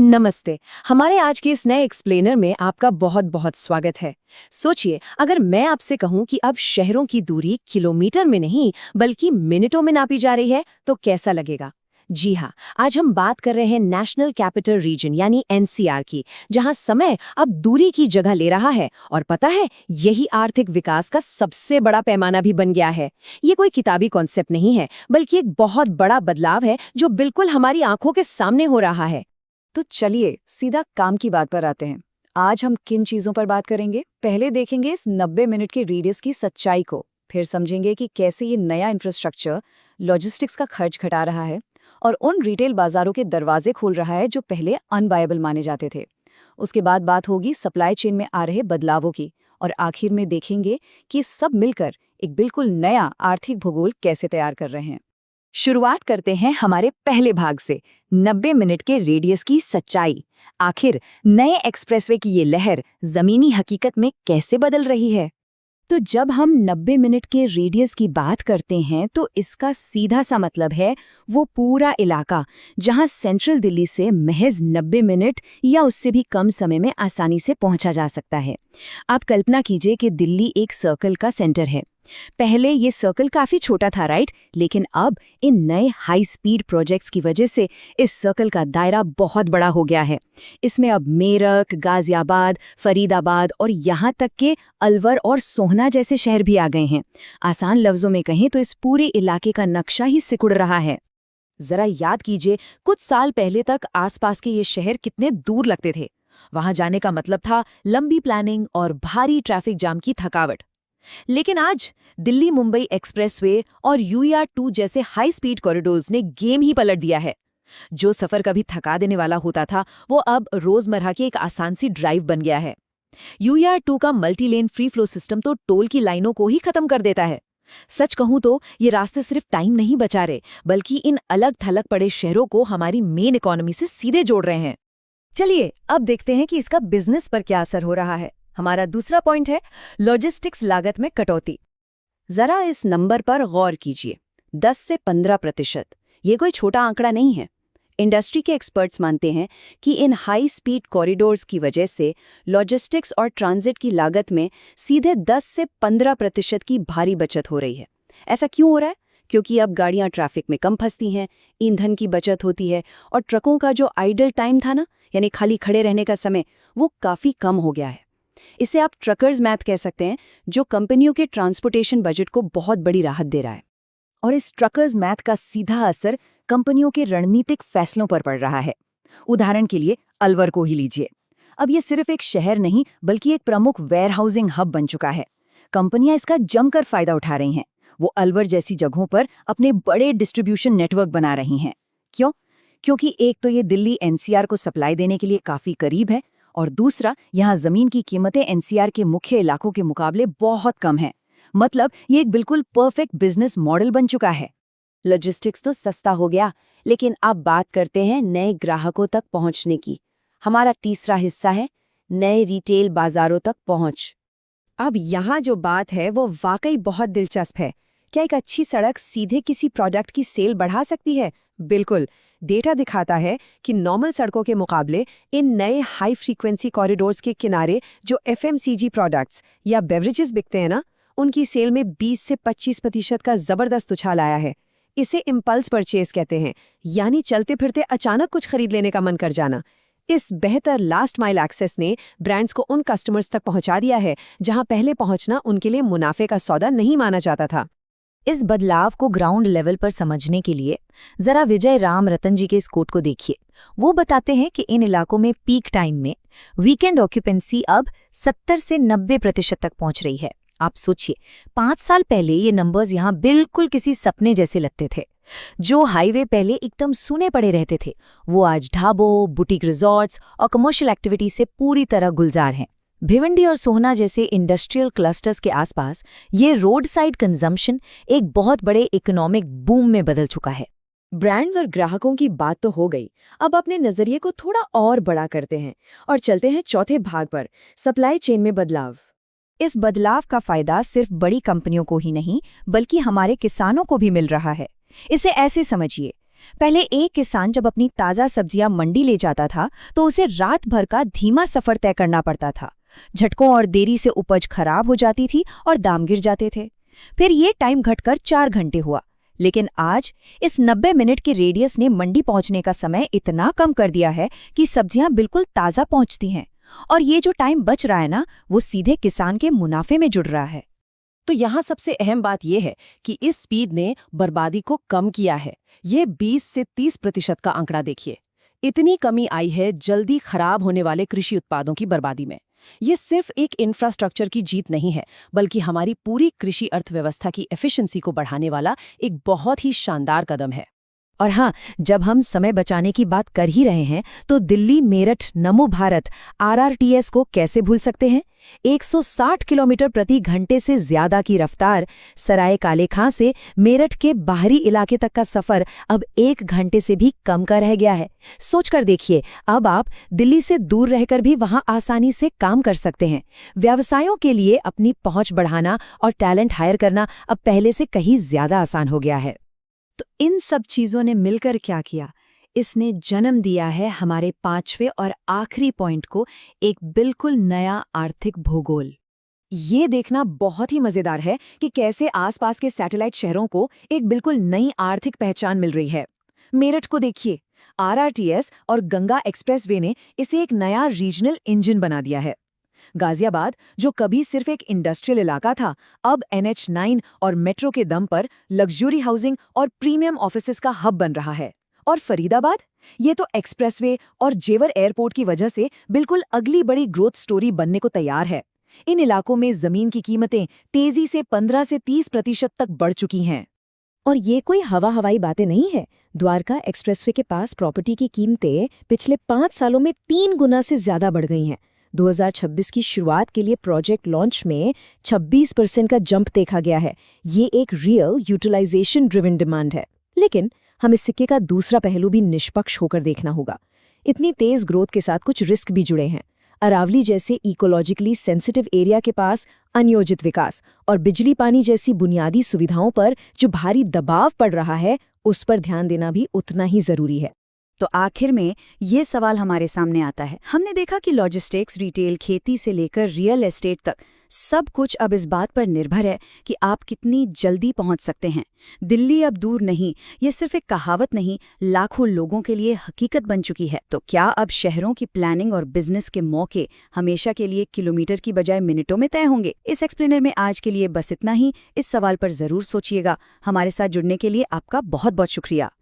नमस्ते। हमारे आज के इस नए एक्सप्लेनर में आपका बहुत बहुत स्वागत है। सोचिए, अगर मैं आपसे कहूं कि अब शहरों की दूरी किलोमीटर में नहीं बल्कि मिनटों में नापी जा रही है, तो कैसा लगेगा? जी हाँ, आज हम बात कर रहे हैं नेशनल कैपिटल रीजन यानी एनसीआर की, जहां समय अब दूरी की जगह ले रहा है। और पता है, यही आर्थिक विकास का सबसे बड़ा पैमाना भी बन गया है। ये कोई किताबी कॉन्सेप्ट नहीं है, बल्कि एक बहुत बड़ा बदलाव है जो बिल्कुल हमारी आंखों के सामने हो रहा है। तो चलिए सीधा काम की बात पर आते हैं। आज हम किन चीजों पर बात करेंगे? पहले देखेंगे इस 90 मिनट के रेडियस की सच्चाई को, फिर समझेंगे कि कैसे ये नया इंफ्रास्ट्रक्चर लॉजिस्टिक्स का खर्च घटा रहा है और उन रिटेल बाजारों के दरवाजे खोल रहा है जो पहले अनवायबल माने जाते थे। उसके बाद बात होगी सप्लाई चेन में आ रहे बदलावों की, और आखिर में देखेंगे कि सब मिलकर एक बिल्कुल नया आर्थिक भूगोल कैसे तैयार कर रहे हैं। शुरुआत करते हैं हमारे पहले भाग से, 90 मिनट के रेडियस की सच्चाई। आखिर नए एक्सप्रेसवे की ये लहर जमीनी हकीकत में कैसे बदल रही है? तो जब हम 90 मिनट के रेडियस की बात करते हैं तो इसका सीधा सा मतलब है वो पूरा इलाका जहां सेंट्रल दिल्ली से महज 90 मिनट या उससे भी कम समय में आसानी से पहुंचा जा सकता है। आप कल्पना कीजिए कि दिल्ली एक सर्कल का सेंटर है। पहले ये सर्कल काफी छोटा था, राइट? लेकिन अब इन नए हाई स्पीड प्रोजेक्ट्स की वजह से इस सर्कल का दायरा बहुत बड़ा हो गया है। इसमें अब मेरठ, गाजियाबाद, फरीदाबाद और यहाँ तक के अलवर और सोहना जैसे शहर भी आ गए हैं। आसान लफ्जों में कहें तो इस पूरे इलाके का नक्शा ही सिकुड़ रहा है। जरा याद कीजिए, कुछ साल पहले तक आसपास के ये शहर कितने दूर लगते थे। वहां जाने का मतलब था लंबी प्लानिंग और भारी ट्रैफिक जाम की थकावट। लेकिन आज दिल्ली मुंबई एक्सप्रेसवे और UER2 जैसे हाई स्पीड कॉरिडोर्स ने गेम ही पलट दिया है। जो सफर कभी थका देने वाला होता था, वो अब रोजमर्रा की एक आसान सी ड्राइव बन गया है। UER2 का multi lane free flow system तो टोल की लाइनों को ही खत्म कर देता है। सच कहूं तो ये रास्ते सिर्फ टाइम नहीं बचा रहे, बल्कि इन अलग थलग पड़े शहरों को हमारी मेन इकोनॉमी से सीधे जोड़ रहे हैं। चलिए अब देखते हैं कि इसका बिजनेस पर क्या असर हो रहा है। हमारा दूसरा पॉइंट है लॉजिस्टिक्स लागत में कटौती। जरा इस नंबर पर गौर कीजिए, 10 से 15%। ये कोई छोटा आंकड़ा नहीं है। इंडस्ट्री के एक्सपर्ट्स मानते हैं कि इन हाई स्पीड कॉरिडोर्स की वजह से लॉजिस्टिक्स और ट्रांजिट की लागत में सीधे 10 से 15% की भारी बचत हो रही है। ऐसा क्यों हो रहा है? क्योंकि अब गाड़ियां ट्रैफिक में कम फंसती हैं, ईंधन की बचत होती है और ट्रकों का जो आइडल टाइम था ना, यानी खाली खड़े रहने का समय, वो काफ़ी कम हो गया है। इसे आप ट्रकर्स मैथ कह सकते हैं, जो कंपनियों के ट्रांसपोर्टेशन बजट को बहुत बड़ी राहत दे रहा है। और इस ट्रकर्स मैथ का सीधा असर कंपनियों के रणनीतिक फैसलों पर पड़ रहा है। उदाहरण के लिए अलवर को ही लीजिए। अब ये सिर्फ एक शहर नहीं बल्कि एक प्रमुख वेयरहाउसिंग हब बन चुका है। कंपनियां इसका जमकर फायदा उठा रही हैं। वो अलवर जैसी जगहों पर अपने बड़े डिस्ट्रीब्यूशन नेटवर्क बना रही हैं। क्यों? क्योंकि एक तो ये दिल्ली NCR को सप्लाई देने के लिए काफी करीब है, और दूसरा, यहाँ जमीन की कीमतें NCR के मुख्य इलाकों के मुकाबले बहुत कम हैं। मतलब ये एक बिल्कुल परफेक्ट बिजनेस मॉडल बन चुका है। लॉजिस्टिक्स तो सस्ता हो गया, लेकिन अब बात करते हैं नए ग्राहकों तक पहुंचने की। हमारा तीसरा हिस्सा है नए रिटेल बाजारों तक पहुंच। अब यहाँ जो बात है वो वाकई बहुत दिलचस्प है। क्या एक अच्छी सड़क सीधे किसी प्रोडक्ट की सेल बढ़ा सकती है? बिल्कुल। डेटा दिखाता है कि नॉर्मल सड़कों के मुकाबले इन नए हाई फ्रीक्वेंसी कॉरिडोर्स के किनारे जो FMCG प्रोडक्ट्स या बेवरेजेस बिकते हैं ना, उनकी सेल में 20 से 25% का जबरदस्त उछाल आया है। इसे इम्पल्स परचेज कहते हैं, यानी चलते फिरते अचानक कुछ खरीद लेने का मन कर जाना। इस बेहतर लास्ट माइल एक्सेस ने ब्रांड्स को उन कस्टमर्स तक पहुंचा दिया है जहां पहले पहुंचना उनके लिए मुनाफे का सौदा नहीं माना जाता था। इस बदलाव को ग्राउंड लेवल पर समझने के लिए जरा विजय राम रतन जी के इस कोट को देखिए। वो बताते हैं कि इन इलाकों में पीक टाइम में वीकेंड ऑक्यूपेंसी अब 70 से 90% तक पहुंच रही है। आप सोचिए, 5 साल पहले ये नंबर्स यहाँ बिल्कुल किसी सपने जैसे लगते थे। जो हाईवे पहले एकदम सूने पड़े रहते थे, वो आज ढाबों, बुटीक रिजॉर्ट्स और कमर्शियल एक्टिविटी से पूरी तरह गुलजार हैं। भिवंडी और सोहना जैसे इंडस्ट्रियल क्लस्टर्स के आसपास ये रोड साइड कंजम्पशन एक बहुत बड़े इकोनॉमिक बूम में बदल चुका है। ब्रांड्स और ग्राहकों की बात तो हो गई, अब अपने नजरिए को थोड़ा और बड़ा करते हैं और चलते हैं चौथे भाग पर, सप्लाई चेन में बदलाव। इस बदलाव का फायदा सिर्फ बड़ी कंपनियों को ही नहीं बल्कि हमारे किसानों को भी मिल रहा है। इसे ऐसे समझिए, पहले एक किसान जब अपनी ताज़ा सब्जियां मंडी ले जाता था तो उसे रात भर का धीमा सफर तय करना पड़ता था। झटकों और देरी से उपज खराब हो जाती थी और दाम गिर जाते थे। फिर ये टाइम घटकर 4 घंटे हुआ। लेकिन आज इस 90 मिनट के रेडियस ने मंडी पहुंचने का समय इतना कम कर दिया है कि सब्जियां बिल्कुल ताज़ा पहुंचती हैं। और ये जो टाइम बच रहा है ना, वो सीधे किसान के मुनाफे में जुड़ रहा है। तो यहाँ सबसे अहम बात यह है कि इस स्पीड ने बर्बादी को कम किया है। ये 20 से 30% का आंकड़ा देखिए। इतनी कमी आई है जल्दी खराब होने वाले कृषि उत्पादों की बर्बादी में। ये सिर्फ एक इंफ्रास्ट्रक्चर की जीत नहीं है, बल्कि हमारी पूरी कृषि अर्थव्यवस्था की एफिशिएंसी को बढ़ाने वाला एक बहुत ही शानदार कदम है। और हाँ, जब हम समय बचाने की बात कर ही रहे हैं तो दिल्ली मेरठ नमो भारत RRTS को कैसे भूल सकते हैं। 160 किलोमीटर प्रति घंटे से ज्यादा की रफ्तार, सराय काले खां से मेरठ के बाहरी इलाके तक का सफर अब 1 घंटे से भी कम का रह गया है। सोचकर देखिए, अब आप दिल्ली से दूर रहकर भी वहां आसानी से काम कर सकते हैं। व्यवसायों के लिए अपनी पहुंच बढ़ाना और टैलेंट हायर करना अब पहले से कहीं ज्यादा आसान हो गया है। तो इन सब चीजों ने मिलकर क्या किया? इसने जन्म दिया है हमारे 5वें और आखिरी पॉइंट को, एक बिल्कुल नया आर्थिक भूगोल। ये देखना बहुत ही मजेदार है कि कैसे आसपास के सैटेलाइट शहरों को एक बिल्कुल नई आर्थिक पहचान मिल रही है। मेरठ को देखिए, RRTS और गंगा एक्सप्रेसवे ने इसे एक नया रीजनल इंजन बना दिया है। गाजियाबाद, जो कभी सिर्फ एक इंडस्ट्रियल इलाका था, अब NH9 और मेट्रो के दम पर लग्जरी हाउसिंग और प्रीमियम ऑफिसेज का हब बन रहा है। और फरीदाबाद, ये तो एक्सप्रेसवे और जेवर एयरपोर्ट की वजह से बिल्कुल अगली बड़ी ग्रोथ स्टोरी बनने को तैयार है। इन इलाकों में जमीन की कीमतें तेजी से 15 से 30% तक बढ़ चुकी हैं। और ये कोई हवाई बातें नहीं है। द्वारका एक्सप्रेसवे के पास प्रॉपर्टी की कीमतें पिछले 5 सालों में 3 गुना से ज्यादा बढ़ गई हैं। 2026 की शुरुआत के लिए प्रोजेक्ट लॉन्च में 26% का जंप देखा गया है। ये एक रियल यूटिलाइजेशन ड्रिवन डिमांड है। लेकिन हमें सिक्के का दूसरा पहलू भी निष्पक्ष होकर देखना होगा। इतनी तेज ग्रोथ के साथ कुछ रिस्क भी जुड़े हैं। अरावली जैसे इकोलॉजिकली सेंसिटिव एरिया के पास अनियोजित विकास और बिजली पानी जैसी बुनियादी सुविधाओं पर जो भारी दबाव पड़ रहा है, उस पर ध्यान देना भी उतना ही जरूरी है। तो आखिर में ये सवाल हमारे सामने आता है। हमने देखा कि लॉजिस्टिक्स, रिटेल, खेती से लेकर रियल एस्टेट तक सब कुछ अब इस बात पर निर्भर है कि आप कितनी जल्दी पहुंच सकते हैं। दिल्ली अब दूर नहीं, ये सिर्फ एक कहावत नहीं, लाखों लोगों के लिए हकीकत बन चुकी है। तो क्या अब शहरों की प्लानिंग और बिजनेस के मौके हमेशा के लिए किलोमीटर की बजाय मिनटों में तय होंगे? इस एक्सप्लेनर में आज के लिए बस इतना ही। इस सवाल पर जरूर सोचिएगा। हमारे साथ जुड़ने के लिए आपका बहुत बहुत शुक्रिया।